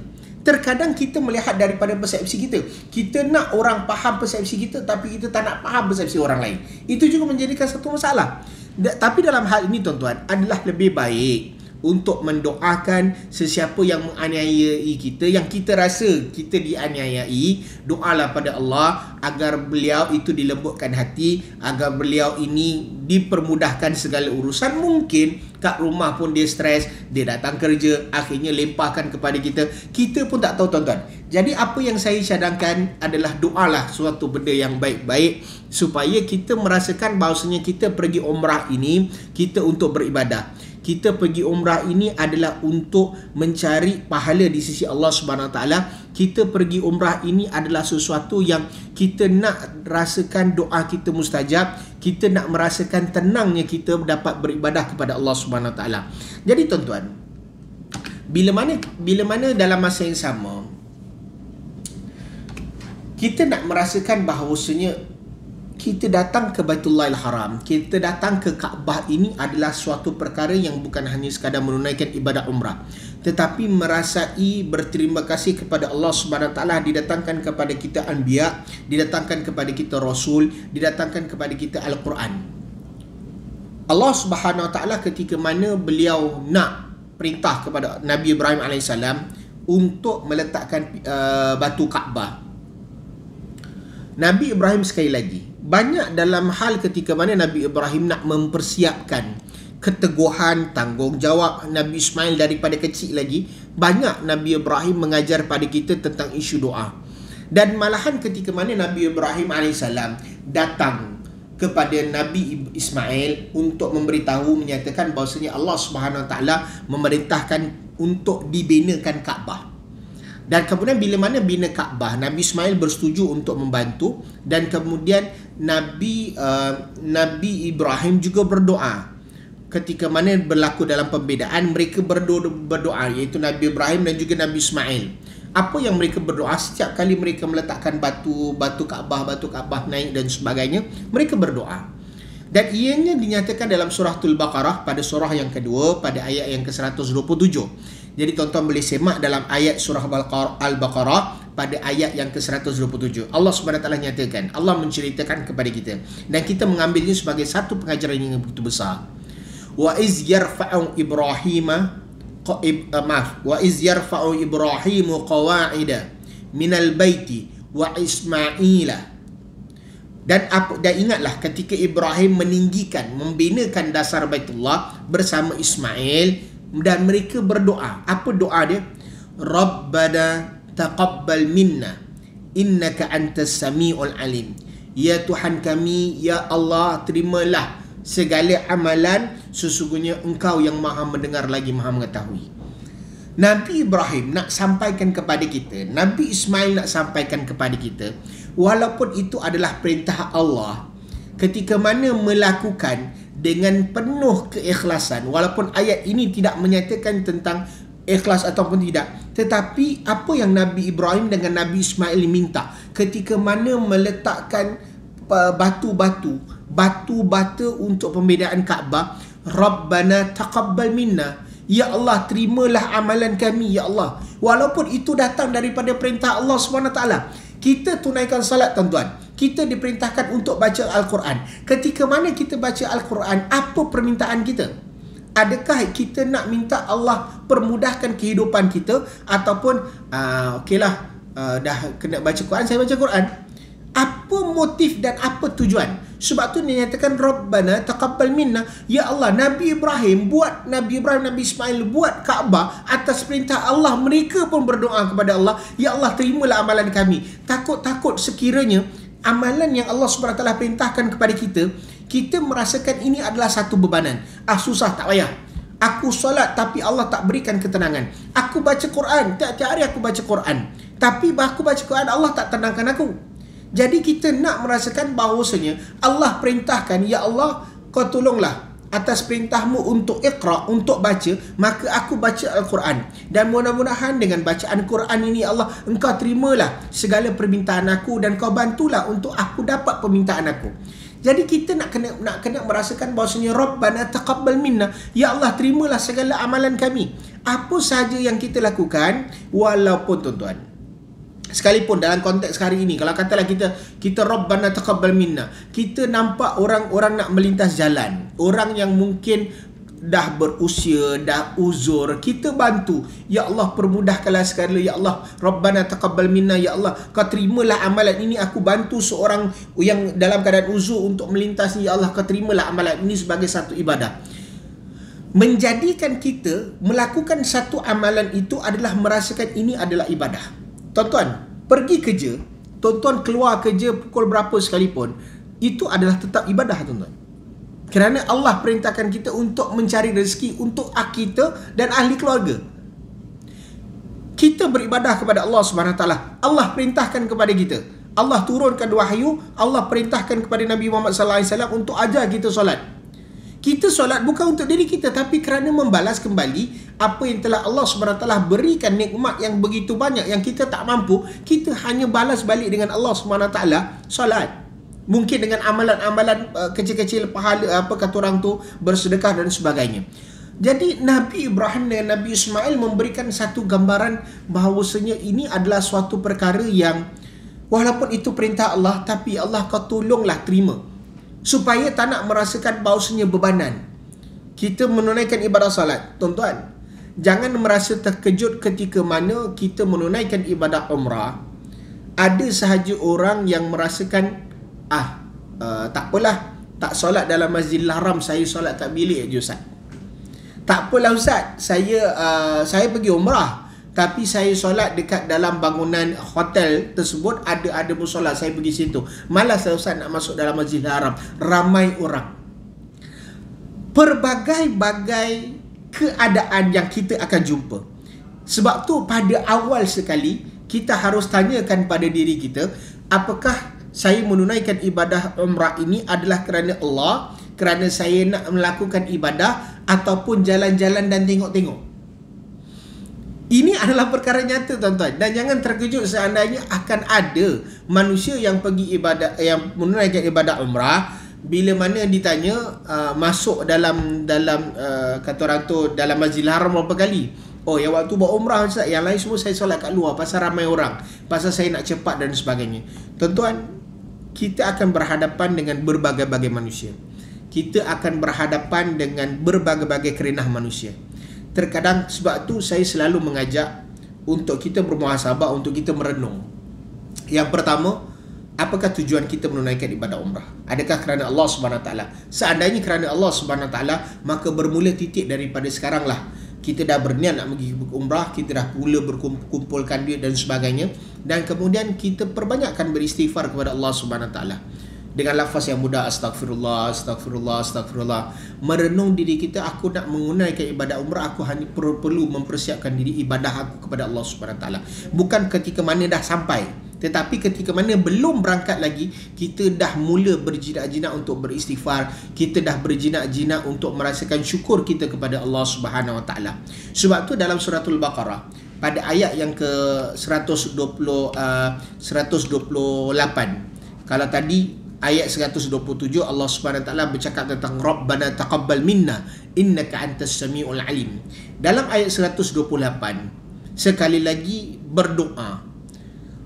Terkadang kita melihat daripada persepsi kita. Kita nak orang faham persepsi kita, tapi kita tak nak faham persepsi orang lain. Itu juga menjadikan satu masalah. Tapi dalam hal ini tuan-tuan, adalah lebih baik untuk mendoakan sesiapa yang menganiayai kita, yang kita rasa kita dianiayai. Doalah pada Allah agar beliau itu dilembutkan hati, agar beliau ini dipermudahkan segala urusan. Mungkin kat rumah pun dia stres, dia datang kerja, akhirnya lempahkan kepada kita. Kita pun tak tahu tuan-tuan. Jadi apa yang saya cadangkan adalah doalah suatu benda yang baik-baik, supaya kita merasakan bahawasanya kita pergi umrah ini, kita untuk beribadah. Kita pergi umrah ini adalah untuk mencari pahala di sisi Allah Subhanahu Wa Taala. Kita pergi umrah ini adalah sesuatu yang kita nak rasakan doa kita mustajab. Kita nak merasakan tenangnya kita dapat beribadah kepada Allah Subhanahu Wa Taala. Jadi tuan-tuan, bila mana dalam masa yang sama kita nak merasakan bahawasanya kita datang ke Baitullahil Haram, kita datang ke Kaabah, ini adalah suatu perkara yang bukan hanya sekadar menunaikan ibadah umrah, tetapi merasai berterima kasih kepada Allah Subhanahu Wa Taala. Didatangkan kepada kita anbiya, didatangkan kepada kita rasul, didatangkan kepada kita Al-Quran. Allah Subhanahu Wa Taala ketika mana beliau nak perintah kepada Nabi Ibrahim AS untuk meletakkan batu Kaabah, Nabi Ibrahim sekali lagi, banyak dalam hal ketika mana Nabi Ibrahim nak mempersiapkan keteguhan, tanggungjawab Nabi Ismail daripada kecil lagi, banyak Nabi Ibrahim mengajar pada kita tentang isu doa. Dan malahan ketika mana Nabi Ibrahim AS datang kepada Nabi Ismail untuk memberitahu, menyatakan bahawasanya Allah Subhanahu Wa Taala memerintahkan untuk dibinakan Kaabah. Dan kemudian bila mana bina Kaabah, Nabi Ismail bersetuju untuk membantu, dan kemudian Nabi Ibrahim juga berdoa. Ketika mana berlaku dalam perbezaan, mereka berdoa, iaitu Nabi Ibrahim dan juga Nabi Ismail. Apa yang mereka berdoa setiap kali mereka meletakkan batu Kaabah naik dan sebagainya, mereka berdoa. Dan ianya dinyatakan dalam surah Al-Baqarah pada surah yang kedua pada ayat yang ke-127. Jadi tuan-tuan boleh semak dalam ayat surah Al-Baqarah pada ayat yang ke-127. Allah SWT nyatakan, Allah menceritakan kepada kita, dan kita mengambilnya sebagai satu pengajaran yang begitu besar. Wa iz yarfa'u Ibrahim wa iz yarfa'u Ibrahimu qawa'ida minal baiti wa Ismaila. Dan ingatlah ketika Ibrahim meninggikan, membinakan dasar Baitullah bersama Ismail, dan mereka berdoa. Apa doa dia? Rabbana taqabbal minna innaka antas samiul alim. Ya Tuhan kami, ya Allah, terimalah segala amalan, sesungguhnya Engkau yang maha mendengar lagi maha mengetahui. Nabi Ibrahim nak sampaikan kepada kita, Nabi Ismail nak sampaikan kepada kita, walaupun itu adalah perintah Allah, ketika mana melakukan dengan penuh keikhlasan, walaupun ayat ini tidak menyatakan tentang ikhlas ataupun tidak, tetapi apa yang Nabi Ibrahim dengan Nabi Ismail minta ketika mana meletakkan batu bata untuk pembinaan Kaabah, Rabbana taqabbal minna, ya Allah terimalah amalan kami ya Allah, walaupun itu datang daripada perintah Allah SWT. Kita tunaikan salat tuan-tuan, kita diperintahkan untuk baca Al-Quran. Ketika mana kita baca Al-Quran, apa permintaan kita? Adakah kita nak minta Allah permudahkan kehidupan kita, ataupun dah kena baca Quran, saya baca Quran? Apa motif dan apa tujuan? Sebab tu dia nyatakan Rabbana taqabbal minna, ya Allah. Nabi Ibrahim, Nabi Ismail buat Kaabah atas perintah Allah. Mereka pun berdoa kepada Allah, ya Allah terimalah amalan kami. Takut sekiranya amalan yang Allah SWT perintahkan kepada kita, kita merasakan ini adalah satu bebanan. Susah, tak payah. Aku solat tapi Allah tak berikan ketenangan. Aku baca Quran, tiap-tiap hari aku baca Quran, tapi aku baca Quran Allah tak tenangkan aku. Jadi kita nak merasakan bahawasanya Allah perintahkan, ya Allah kau tolonglah atas perintahmu untuk iqra, untuk baca, maka aku baca Al-Quran. Dan mudah-mudahan dengan bacaan Quran ini Allah, Engkau terimalah segala permintaan aku dan kau bantulah untuk aku dapat permintaan aku. Jadi kita nak kena merasakan bahawasanya Rabbana taqabbal minna, ya Allah terimalah segala amalan kami. Apa sahaja yang kita lakukan, walaupun tuan-tuan, sekalipun dalam konteks hari ini, kalau katalah kita Rabbana taqabbal minna, kita nampak orang-orang nak melintas jalan, orang yang mungkin dah berusia, dah uzur, kita bantu, ya Allah permudahkanlah segala, ya Allah Rabbana taqabbal minna, ya Allah kau terimalah amalan ini, aku bantu seorang yang dalam keadaan uzur untuk melintas ni, ya Allah kau terimalah amalan ini sebagai satu ibadah. Menjadikan kita melakukan satu amalan itu adalah merasakan ini adalah ibadah. Tuan-tuan, pergi kerja, tuan-tuan keluar kerja pukul berapa sekalipun, itu adalah tetap ibadah tuan-tuan. Kerana Allah perintahkan kita untuk mencari rezeki untuk kita dan ahli keluarga. Kita beribadah kepada Allah SWT. Allah perintahkan kepada kita. Allah turunkan wahyu, Allah perintahkan kepada Nabi Muhammad SAW untuk ajar kita solat. Kita solat bukan untuk diri kita, tapi kerana membalas kembali apa yang telah Allah SWT berikan, nikmat yang begitu banyak yang kita tak mampu, kita hanya balas balik dengan Allah SWT solat. Mungkin dengan amalan-amalan kecil-kecil, pahala, apa kata orang tu, bersedekah dan sebagainya. Jadi Nabi Ibrahim dan Nabi Ismail memberikan satu gambaran bahawasanya ini adalah suatu perkara yang walaupun itu perintah Allah, tapi Allah kau tolonglah terima, supaya tak nak merasakan bahawasanya bebanan. Kita menunaikan ibadah salat, tuan-tuan, jangan merasa terkejut ketika mana kita menunaikan ibadah umrah. Ada sahaja orang yang merasakan tak apalah, tak solat dalam Masjidil Haram, saya solat kat bilik je Ustaz. Tak apalah Ustaz, saya pergi umrah, tapi saya solat dekat dalam bangunan hotel tersebut, ada musola, saya pergi situ. Malas saya Ustaz nak masuk dalam Masjidil Haram, ramai orang. Pelbagai-bagai keadaan yang kita akan jumpa. Sebab tu pada awal sekali kita harus tanyakan pada diri kita, apakah saya menunaikan ibadah umrah ini adalah kerana Allah, kerana saya nak melakukan ibadah, ataupun jalan-jalan dan tengok-tengok. Ini adalah perkara nyata tuan-tuan, dan jangan terkejut seandainya akan ada manusia yang pergi ibadah, yang menunaikan ibadah umrah, bila mana ditanya masuk dalam kata orang tu dalam Masjidil Haram berapa kali? Oh, yang waktu buat umrah Ustaz, yang lain semua saya solat kat luar pasal ramai orang, pasal saya nak cepat dan sebagainya. Tuan-tuan, kita akan berhadapan dengan berbagai-bagai manusia. Kita akan berhadapan dengan berbagai-bagai kerenah manusia. Terkadang sebab tu saya selalu mengajak untuk kita bermuhasabah, untuk kita merenung. Yang pertama, apakah tujuan kita menunaikan ibadah umrah? Adakah kerana Allah Subhanahu Wa Taala? Seandainya kerana Allah Subhanahu Wa Taala, maka bermula titik daripada sekarang lah. Kita dah berniat nak pergi umrah, kita dah mula berkumpulkan duit dan sebagainya, dan kemudian kita perbanyakkan beristighfar kepada Allah Subhanahu Wa Taala dengan lafaz yang mudah, astagfirullah, astagfirullah, astagfirullah. Merenung diri kita, aku nak menunaikan ibadah umrah, aku hanya perlu mempersiapkan diri ibadah aku kepada Allah Subhanahu Wa Taala. Bukan ketika mana dah sampai, tetapi ketika mana belum berangkat lagi, kita dah mula berjinak-jinak untuk beristighfar, kita dah berjinak-jinak untuk merasakan syukur kita kepada Allah Subhanahu Wa Taala. Sebab tu dalam suratul Baqarah pada ayat yang ke 128, kalau tadi ayat 127 Allah Subhanahu Wa Taala bercakap tentang Rabbana taqabbal minna innaka antas samiul alim. Dalam ayat 128 sekali lagi berdoa,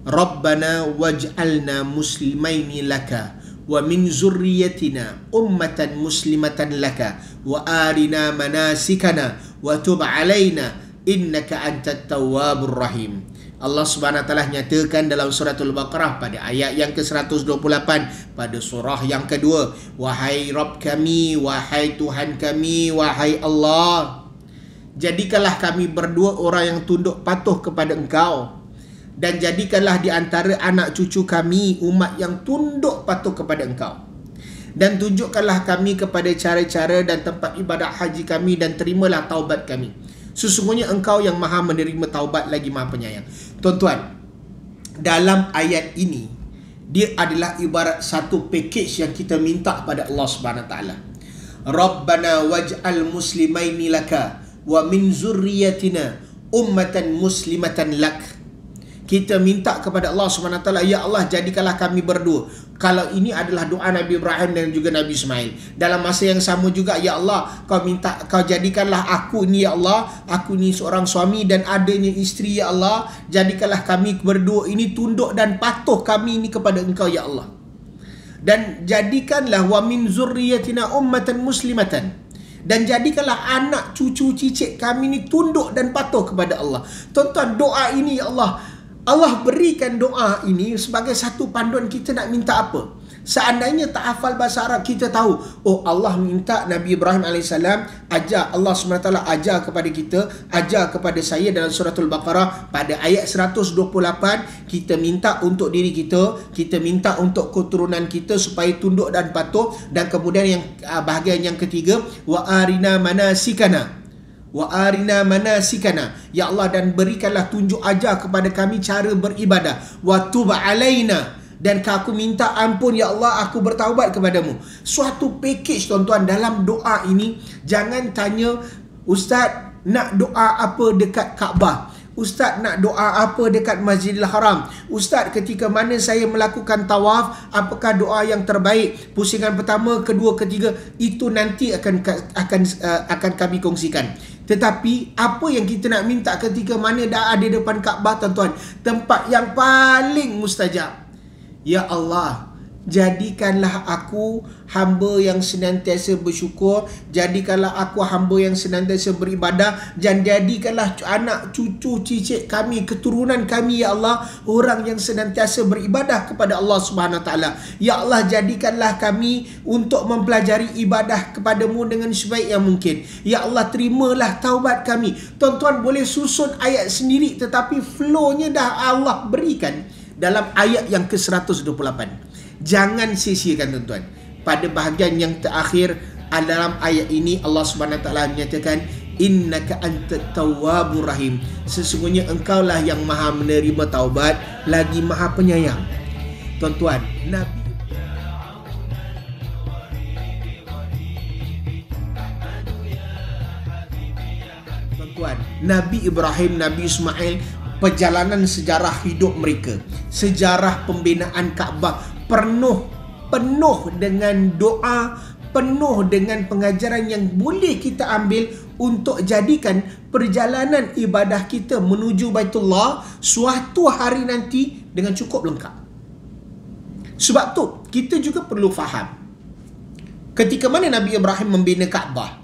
Rabbana waj'alna muslimaini laka wa min zurriyyatina ummatan muslimatan laka wa arina manasikana wa tub alaina innaka antat tawwabur rahim. Allah Subhanahu Wa Taala nyatakan dalam suratul Baqarah pada ayat yang ke-128 pada surah yang kedua, wahai Rabb kami, wahai Tuhan kami, wahai Allah, jadikanlah kami berdua orang yang tunduk patuh kepada Engkau, dan jadikanlah di antara anak cucu kami umat yang tunduk patuh kepada Engkau, dan tunjukkanlah kami kepada cara-cara dan tempat ibadat haji kami, dan terimalah taubat kami. Sesungguhnya Engkau yang maha menerima taubat lagi maha penyayang. Tuan-tuan, dalam ayat ini, dia adalah ibarat satu package yang kita minta pada Allah Subhanahu Wa Taala. Rabbana waj'al muslimaini laka wa min zurriyyatina ummatan muslimatan lak. Kita minta kepada Allah Subhanahu Wa Taala, ya Allah, jadikanlah kami berdua. Kalau ini adalah doa Nabi Ibrahim dan juga Nabi Ismail. Dalam masa yang sama juga, ya Allah, kau jadikanlah aku ni, ya Allah, aku ni seorang suami dan adanya isteri, ya Allah, jadikanlah kami berdua ini tunduk dan patuh kami ini kepada Engkau, ya Allah. Dan jadikanlah wa min zurriyatina ummatan muslimatan, dan jadikanlah anak cucu cicit kami ni tunduk dan patuh kepada Allah. Tuan-tuan, doa ini, ya Allah berikan doa ini sebagai satu panduan kita nak minta apa. Seandainya tak hafal bahasa Arab, kita tahu, oh Allah minta Nabi Ibrahim AS ajar, Allah SWT ajar kepada kita, ajar kepada saya dalam suratul Baqarah pada ayat 128, kita minta untuk diri kita, kita minta untuk keturunan kita supaya tunduk dan patuh. Dan kemudian yang bahagian yang ketiga, wa arina manasikana, wa arina manasikana, ya Allah, dan berikanlah tunjuk ajar kepada kami cara beribadah, wa tub alaina, dan aku minta ampun, ya Allah, aku bertaubat kepadamu. Suatu package, tuan-tuan, dalam doa ini. Jangan tanya, Ustaz nak doa apa dekat Kaabah, Ustaz nak doa apa dekat Masjidil Haram, Ustaz ketika mana saya melakukan tawaf, apakah doa yang terbaik, pusingan pertama, kedua, ketiga, itu nanti akan kami kongsikan. Tetapi apa yang kita nak minta ketika mana dah ada depan Kaabah, tuan-tuan, tempat yang paling mustajab, ya Allah, jadikanlah aku hamba yang senantiasa bersyukur, jadikanlah aku hamba yang senantiasa beribadah, dan jadikanlah anak cucu cicit kami, keturunan kami, ya Allah, orang yang senantiasa beribadah kepada Allah Subhanahu Wa Taala. Ya Allah, jadikanlah kami untuk mempelajari ibadah kepadamu dengan sebaik yang mungkin. Ya Allah, terimalah taubat kami. Tuan-tuan boleh susun ayat sendiri, tetapi flow-nya dah Allah berikan dalam ayat yang ke-128. Jangan sia-siakan, tuan-tuan. Pada bahagian yang terakhir dalam ayat ini, Allah Subhanahu Wa Taala menyatakan, innaka antat tawwabur rahim. Sesungguhnya Engkaulah yang maha menerima taubat lagi maha penyayang. Tuan-tuan, Nabi Ibrahim, Nabi Ismail, perjalanan sejarah hidup mereka, sejarah pembinaan Kaabah penuh dengan doa, penuh dengan pengajaran yang boleh kita ambil untuk jadikan perjalanan ibadah kita menuju Baitullah suatu hari nanti dengan cukup lengkap. Sebab tu kita juga perlu faham, ketika mana Nabi Ibrahim membina Kaabah,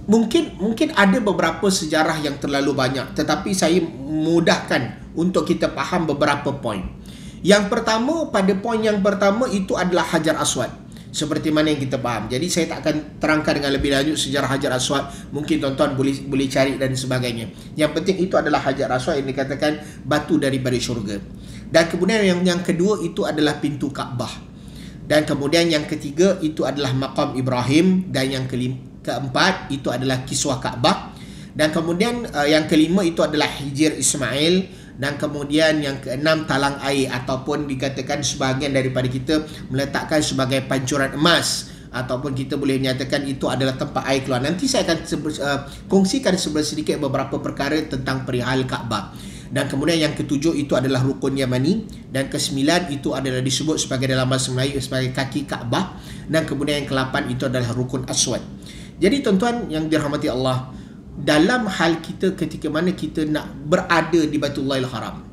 Mungkin ada beberapa sejarah yang terlalu banyak, tetapi saya mudahkan untuk kita faham beberapa poin. Yang pertama, pada poin yang pertama itu adalah Hajar Aswad, seperti mana yang kita faham. Jadi saya tak akan terangkan dengan lebih lanjut sejarah Hajar Aswad. Mungkin tuan-tuan boleh cari dan sebagainya. Yang penting itu adalah Hajar Aswad yang dikatakan batu daripada syurga. Dan kemudian yang kedua itu adalah pintu Kaabah. Dan kemudian yang ketiga itu adalah Maqam Ibrahim. Dan yang keempat itu adalah Kiswah Kaabah. Dan kemudian yang kelima itu adalah Hijr Ismail. Dan kemudian yang keenam talang air, ataupun dikatakan sebahagian daripada kita meletakkan sebagai pancuran emas, ataupun kita boleh menyatakan itu adalah tempat air keluar. Nanti saya akan kongsikan sedikit beberapa perkara tentang perihal Kaabah. Dan kemudian yang ketujuh itu adalah Rukun Yamani. Dan kesembilan itu adalah disebut sebagai dalam bahasa Melayu sebagai kaki Kaabah. Dan kemudian yang kelapan itu adalah Rukun Aswad. Jadi tuan-tuan yang dirahmati Allah, dalam hal kita ketika mana kita nak berada di Baitullahil Haram,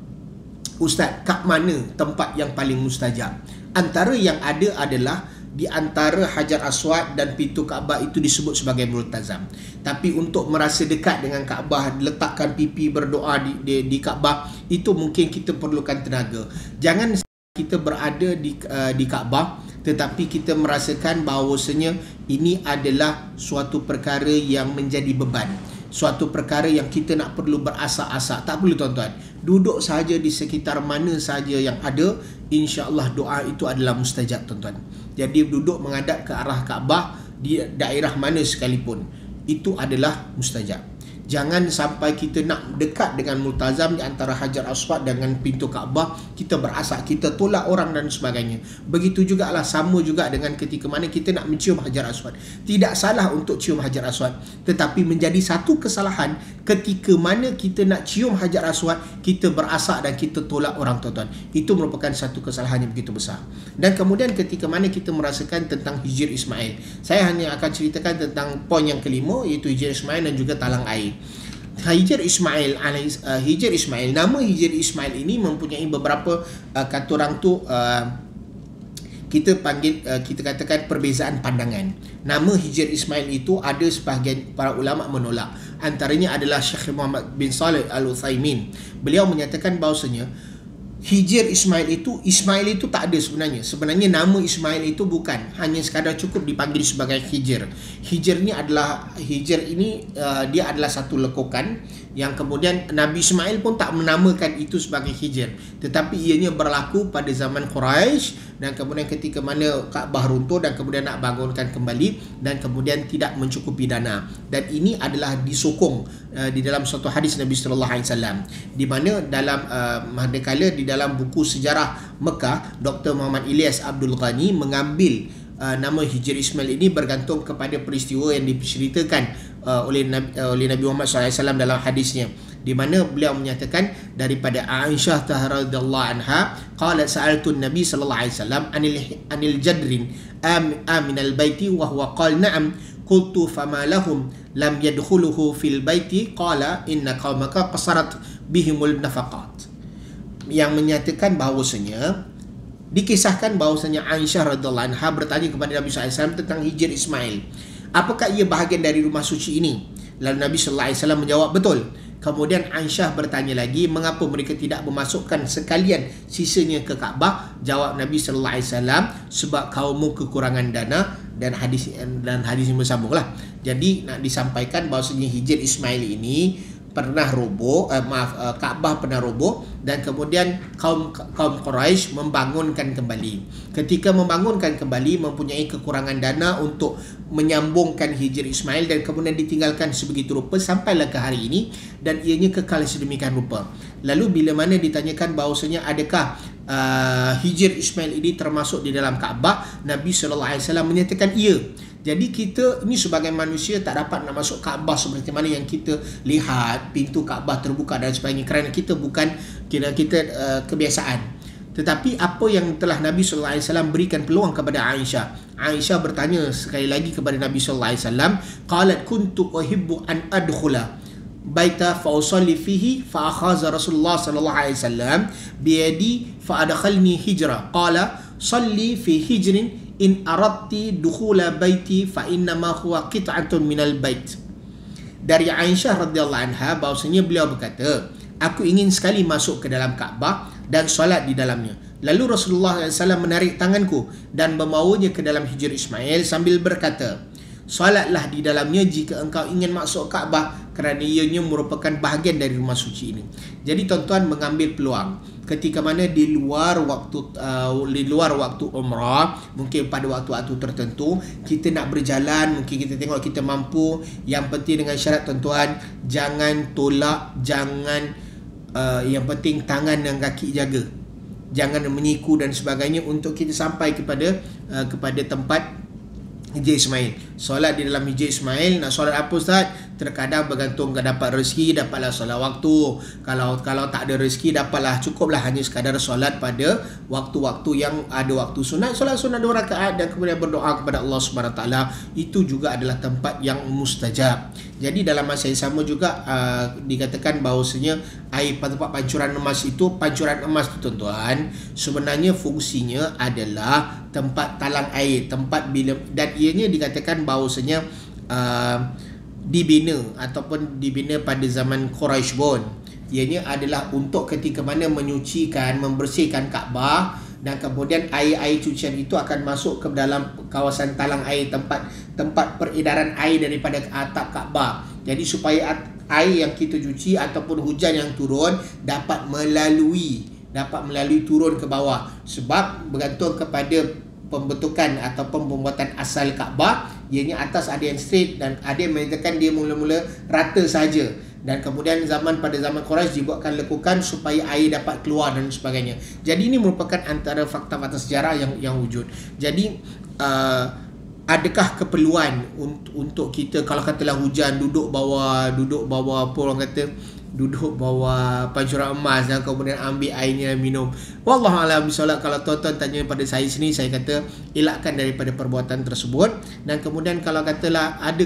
Ustaz, kat mana tempat yang paling mustajab? Antara yang ada adalah di antara Hajar Aswad dan pintu Kaabah itu disebut sebagai multazam. Tapi untuk merasa dekat dengan Kaabah, letakkan pipi berdoa di Kaabah, itu mungkin kita perlukan tenaga. Jangan kita berada di Kaabah tetapi kita merasakan bahawasanya ini adalah suatu perkara yang menjadi beban, suatu perkara yang kita nak perlu berasak-asak. Tak perlu tuan-tuan, duduk sahaja di sekitar mana sahaja yang ada, insya-Allah doa itu adalah mustajab tuan-tuan. Jadi duduk menghadap ke arah Kaabah di daerah mana sekalipun, itu adalah mustajab. Jangan sampai kita nak dekat dengan multazam di antara Hajar Aswad dengan pintu Kaabah, kita berasak, kita tolak orang dan sebagainya. Begitu juga lah, sama juga dengan ketika mana kita nak mencium Hajar Aswad. Tidak salah untuk cium Hajar Aswad, tetapi menjadi satu kesalahan ketika mana kita nak cium Hajar Aswad, kita berasak dan kita tolak orang tuan-tuan. Itu merupakan satu kesalahan yang begitu besar. Dan kemudian ketika mana kita merasakan tentang Hijr Ismail, saya hanya akan ceritakan tentang poin yang kelima, iaitu Hijr Ismail dan juga talang air. Hijr Ismail, nama Hijr Ismail ini mempunyai beberapa kata orang tu kita panggil, kita katakan perbezaan pandangan. Nama Hijr Ismail itu ada sebahagian para ulama menolak. Antaranya adalah Syekh Muhammad bin Saleh Al-Utsaimin. Beliau menyatakan bahawasanya Hijr Ismail itu tak ada sebenarnya. Sebenarnya nama Ismail itu bukan hanya sekadar cukup dipanggil sebagai Hijr. Hijr ini dia adalah satu lekukan yang kemudian Nabi Ismail pun tak menamakan itu sebagai Hijr, tetapi ianya berlaku pada zaman Quraisy, dan kemudian ketika mana Kaabah runtuh dan kemudian nak bangunkan kembali dan kemudian tidak mencukupi dana. Dan ini adalah disokong di dalam suatu hadis Nabi sallallahu alaihi wasallam, di mana dalam manakala di dalam buku sejarah Mekah, Dr. Muhammad Ilyas Abdul Ghani mengambil nama Hijr Ismail ini bergantung kepada peristiwa yang diceritakan oleh Nabi Muhammad SAW dalam hadisnya, di mana beliau menyatakan daripada Aisyah radhiyallahu anha, qalat sa'altu Nabi sallallahu alaihi wasallam anil jadrin amin al-baiti wa huwa qala na'am, qultu fama lahum lam yadkhuluhu fil baiti, qala inna qaumaka qasarat bihimul nafaqat. Yang menyatakan bahawasanya, dikisahkan bahawasanya Aisyah radhiyallahu anha bertanya kepada Nabi SAW tentang Hijr Ismail, apakah ia bahagian dari rumah suci ini? Lalu Nabi sallallahu alaihi wasallam menjawab, betul. Kemudian Aisyah bertanya lagi, mengapa mereka tidak memasukkan sekalian sisanya ke Kaabah? Jawab Nabi sallallahu alaihi wasallam, sebab kaummu kekurangan dana, dan hadis yang bersambunglah. Jadi nak disampaikan bahawasanya Hijr Ismail ini pernah roboh, Kaabah pernah roboh, dan kemudian kaum Quraisy membangunkan kembali. Ketika membangunkan kembali, mempunyai kekurangan dana untuk menyambungkan Hijr Ismail, dan kemudian ditinggalkan sebegitu rupa sampailah ke hari ini, dan ianya kekal sedemikian rupa. Lalu bila mana ditanyakan bahawasanya adakah Hijr Ismail ini termasuk di dalam Kaabah, Nabi SAW menyatakan ya. Jadi kita ini sebagai manusia tak dapat nak masuk Kaabah seperti mana yang kita lihat pintu Kaabah terbuka dan sebagainya, kerana kita bukan kebiasaan. Tetapi apa yang telah Nabi SAW berikan peluang kepada Aisyah. Aisyah bertanya sekali lagi kepada Nabi SAW, qalat kuntu uhibbu an adkhula baita fa usalli fihi fa akhadha Rasulullah sallallahu alaihi wasallam bi yadi fa adkhalni hijra, qala salli fi hijrin in aradti dukhula baiti fa innama huwa qit'atun minal bait. dari Aisyah radhiyallahu anha bahawasanya beliau berkata, aku ingin sekali masuk ke dalam Kaabah dan solat di dalamnya. Lalu Rasulullah SAW menarik tanganku dan membawanya ke dalam Hijr Ismail sambil berkata, solatlah di dalamnya jika engkau ingin masuk Kaabah, kerana ianya merupakan bahagian dari rumah suci ini. Jadi tuan-tuan mengambil peluang ketika mana di luar waktu umrah, mungkin pada waktu-waktu tertentu kita nak berjalan, mungkin kita tengok kita mampu. Yang penting dengan syarat tuan-tuan, jangan tolak, yang penting tangan dan kaki jaga, jangan menyiku dan sebagainya untuk kita sampai kepada tempat Hijr Ismail. Solat di dalam Hijr Ismail, nak solat apa Ustaz? Terkadang bergantung dapat rezeki, dapatlah solat waktu. Kalau tak ada rezeki, dapatlah, cukuplah hanya sekadar solat pada waktu-waktu yang ada waktu sunat, solat sunat 2 rakaat dan kemudian berdoa kepada Allah SWT. Itu juga adalah tempat yang mustajab. Jadi dalam masa yang sama juga dikatakan bahawasanya air tempat pancuran emas itu, tuan-tuan, sebenarnya fungsinya adalah tempat talang air, tempat bila, dan ianya dikatakan bahawasanya dibina pada zaman Quraisy pun. Ianya adalah untuk ketika mana menyucikan, membersihkan Kaabah, dan kemudian air-air cucian itu akan masuk ke dalam kawasan talang air, tempat peredaran air daripada atap Kaabah. Jadi supaya air yang kita cuci ataupun hujan yang turun dapat melalui turun ke bawah. Sebab bergantung kepada pembentukan ataupun pembuatan asal Kaabah, ianya atas ada yang straight dan ada yang menyatakan dia mula-mula rata saja. Dan kemudian pada zaman Quraisy dibuatkan lekukan supaya air dapat keluar dan sebagainya. Jadi ini merupakan antara fakta-fakta sejarah yang wujud. Jadi adakah keperluan untuk kita, kalau katalah hujan, duduk bawah apa orang kata, duduk bawah pancuran emas dan kemudian ambil airnya minum? Wallahualam bisawab. Kalau tuan-tuan tanya pada saya sini, saya kata elakkan daripada perbuatan tersebut. Dan kemudian kalau katalah ada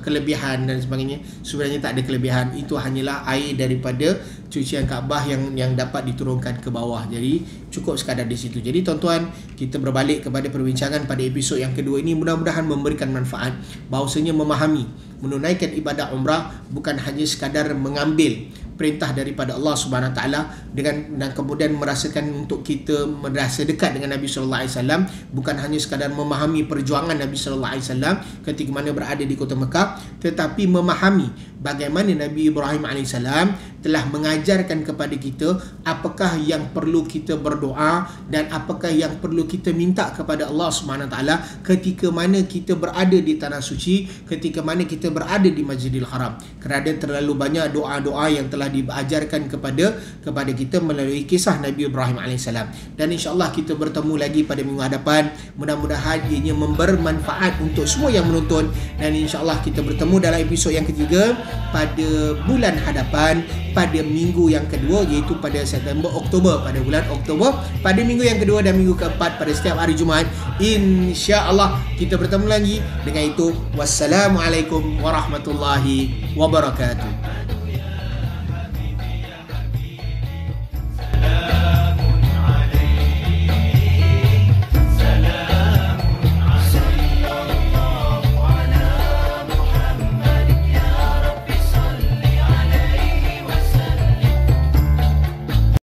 kelebihan dan sebagainya, sebenarnya tak ada kelebihan. Itu hanyalah air daripada cucian Kaabah yang dapat diturunkan ke bawah. Jadi cukup sekadar di situ. Jadi tuan-tuan, kita berbalik kepada perbincangan pada episod yang kedua ini, mudah-mudahan memberikan manfaat bahawasanya memahami menunaikan ibadah umrah bukan hanya sekadar mengambil perintah daripada Allah Subhanahu Wa Taala dan kemudian merasakan untuk kita merasa dekat dengan Nabi sallallahu alaihi wasallam, bukan hanya sekadar memahami perjuangan Nabi sallallahu alaihi wasallam ketika mana berada di kota Mekah, tetapi memahami bagaimana Nabi Ibrahim alaihissalam telah mengajarkan kepada kita apakah yang perlu kita berdoa dan apakah yang perlu kita minta kepada Allah Subhanahu Wa Taala ketika mana kita berada di tanah suci, ketika mana kita berada di Masjidil Haram. Kerana terlalu banyak doa-doa yang telah diajarkan kepada kita melalui kisah Nabi Ibrahim alaihissalam. Dan insya-Allah kita bertemu lagi pada minggu hadapan. Mudah-mudahan ianya bermanfaat untuk semua yang menonton, dan insya-Allah kita bertemu dalam episod yang ketiga pada bulan hadapan, pada minggu yang kedua, iaitu pada Oktober, pada bulan Oktober, pada minggu yang kedua dan minggu keempat pada setiap hari Jumaat. Insya-Allah kita bertemu lagi. Dengan itu, wassalamualaikum warahmatullahi wabarakatuh.